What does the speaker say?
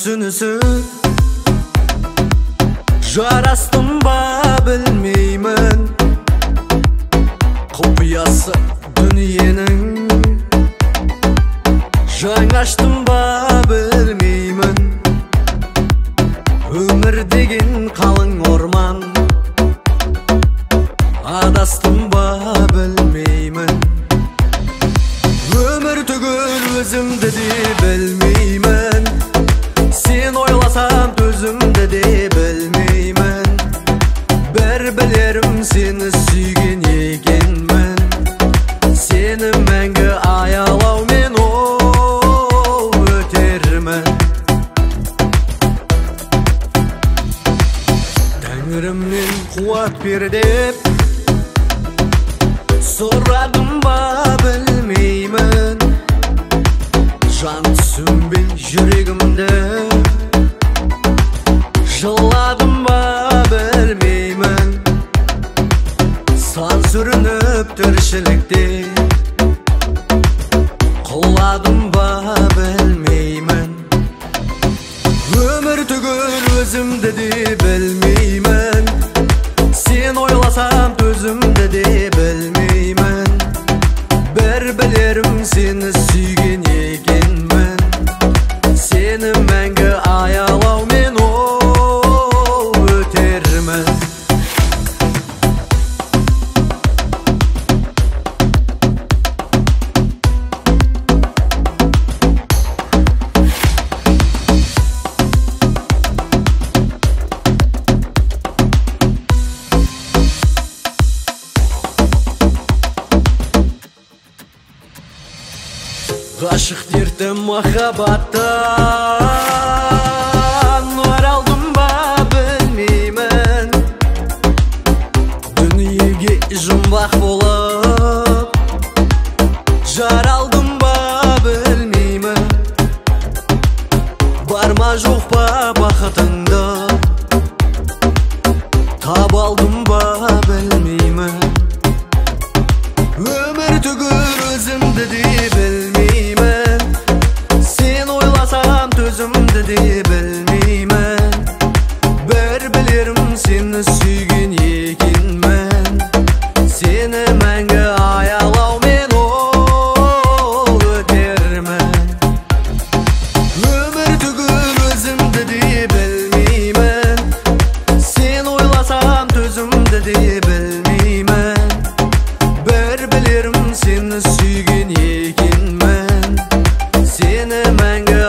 sünüsün jarastım ba bilmeymen Kopyası dünyenin Жаңаштым ба білмеймін Өмір деген қалың орман Адастым ба білмеймін Өмір түгіл өзімді де білмеймін Сен ойласам төзімді де білмеймін Бір білерім сені сүйген екенмін Сені мәңгі аялаумен өтермін Тәңірімнен қуат бер деп сұрадым ба білмеймін Жан түсінбей жүрегімді жыладым ба білмеймін Сан сүрініп тіршілікте құладым ба білмеймін Өмір түгіл өзімді де білмеймін Сен ойласам төзімді де білмеймін Бір білерім сені сүйген екенмін Сені мәңгі аялаумен өтермін Ғашық дертім махаббаттан Оралдым ба білмеймін Дүниеге жұмбақ болып Жаралдым ба білмеймін Бар ма жоқ па бақытыңды Таба алдым ба білмеймін Өмір түгіл өзімді де білмеймін Сен ойласам төзімді де білмеймін Бір білерім сені сүйген екенмін Сені мәңгі аялаумен өтермін Өмір түгіл өзімді де білмеймін Сен ойласам төзімді де білмеймін Бір білерім сені сүйген екенмін Сені мәңгі